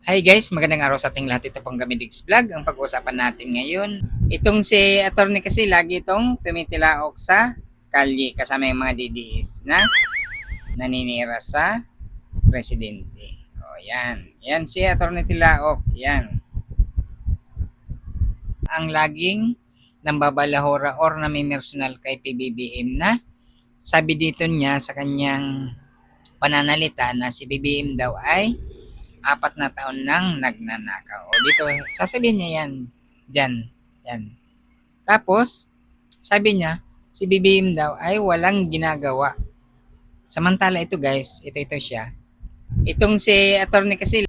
Hi guys, magandang araw sa ating lahat. Ito pong Gamidigs Vlog. Ang pag-uusapan natin ngayon, itong si attorney kasi lagi itong tumitilaok sa kalye kasama yung mga DDS na naninira sa presidente. O yan. Yan si attorney Tilaok. Yan. Ang laging nambabalahora or namimersonal kay PBBM na sabi dito niya sa kanyang pananalita na si BBM daw ay 4 na taon nang nagnanakaw. O dito, sasabihin niya yan. Diyan. Yan. Tapos, sabi niya, si BBM daw ay walang ginagawa. Samantala ito guys, ito siya. Itong si attorney kasi,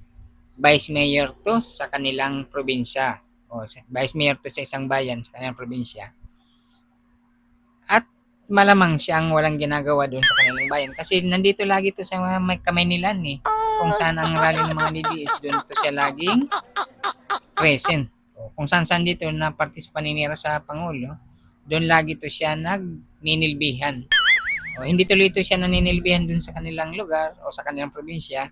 vice mayor to sa kanilang probinsya. O, vice mayor to sa isang bayan sa kanilang probinsya. At malamang siyang walang ginagawa doon sa kanilang bayan. Kasi nandito lagi to sa mga Kamaynilan eh. Kung saan ang rally ng mga DDS, doon to siya laging present. Kung saan dito na participant ninira sa Pangulo, doon lagi to siya nagninilbihan. Hindi tuloy ito siya naninilbihan doon sa kanilang lugar o sa kanilang probinsya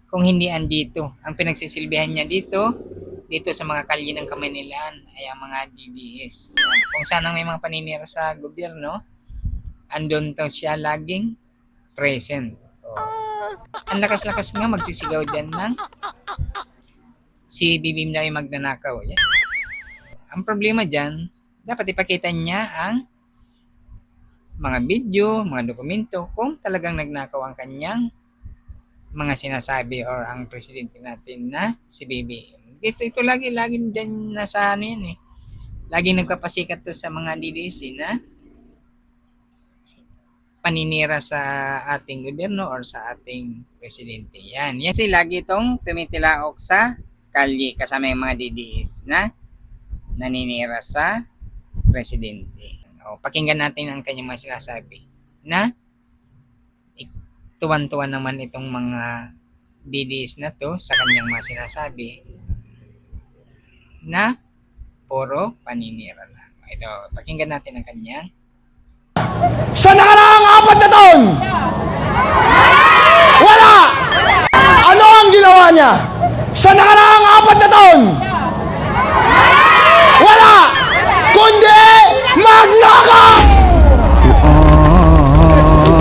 kung hindi andito. Ang pinagsisilbihan niya dito sa mga kalye ng Kamaynilan ay ang mga DDS. Kung saan may mga paninira sa gobyerno, andun to siya laging present. Ang lakas-lakas nga magsisigaw dyan ng si BBM daw ay magnanakaw. Yan. Ang problema dyan, dapat ipakita niya ang mga video, mga dokumento kung talagang nagnakaw ang kanyang mga sinasabi or ang presidente natin na si BBM. Ito lagi dyan nasa ano yan eh. Lagi nagpapasikat to sa mga DDC na paninira sa ating gobyerno or sa ating presidente. Yan. Yan si lagi itong tumitilaok sa kalye kasama yung mga DDS na naninira sa presidente. Pakinggan natin ang kanyang mga sinasabi na tuwan-tuwan naman itong mga DDS na to sa kanyang mga sinasabi na puro paninira lang. Ito, pakinggan natin ang kanyang sa nakaraang 4 na taon. Wala! Ano ang ginawa niya? Sa nakaraang 4 na taon. Wala! Kundi magnakaw!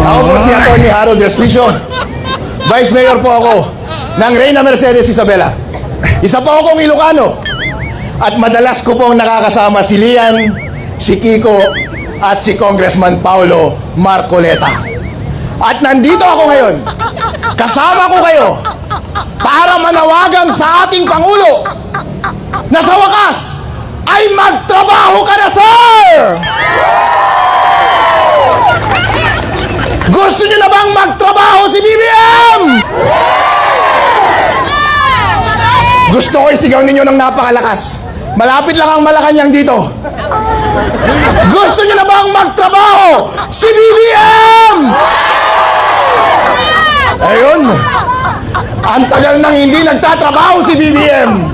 Ako po si Atty. Harold Despicio. Vice Mayor po ako ng Reyna Mercedes Isabela. Isa po akong Ilocano. At madalas ko pong nakakasama si Lian, si Kiko, at si Congressman Paulo Marcoleta. At nandito ako ngayon, kasama ko kayo para manawagan sa ating Pangulo na sa wakas ay magtrabaho ka na, sir! Gusto niyo na bang magtrabaho si BBM? Gusto ko isigaw ninyo ng napakalakas. Malapit lang ang Malacanang dito. Gusto niyo na bang magtrabaho si BBM? Ayun. Ang tagal nang hindi nagtatrabaho si BBM.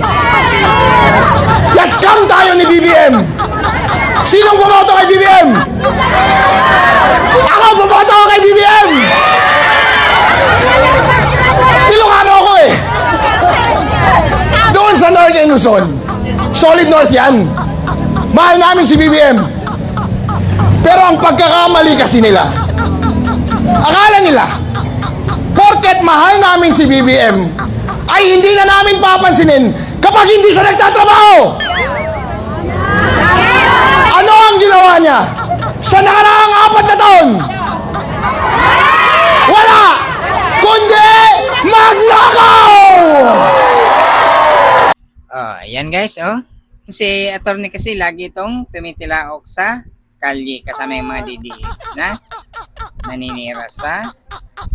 Na-scam tayo ni BBM. Sinong bumoto kay BBM? Ako bumoto ko kay BBM. Ilocano ako eh. Doon sa North Luzon. Solid North yan. Mahal namin si BBM. Pero ang pagkakamali kasi nila, akala nila, porket mahal namin si BBM, ay hindi na namin papansinin kapag hindi siya nagtatrabaho. Ano ang ginawa niya? Sa nakaraang 4 na taon, wala! Kundi magnakaw! Ayan guys, Si attorney kasi lagi itong tumitilaok sa kalye kasama yung mga DDS na naninira sa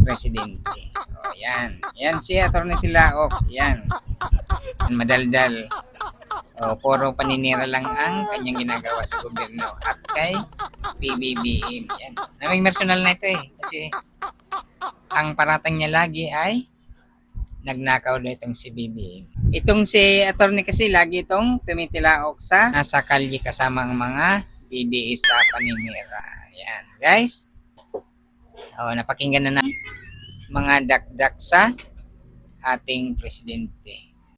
presidente. Yan. Yan si attorney Tilaok. Yan. Madaldal. Puro paninira lang ang kanyang ginagawa sa gobyerno at kay PBBM. Yan. Naming personal na ito eh. Kasi ang paratang niya lagi ay nagnakaw na itong si BBM. Itong si attorney kasi lagi itong tumitilaok sa nasa kalye kasama ang mga DDS sa paninira. Yan, guys. Napakinggan na mga dakdak sa ating presidente.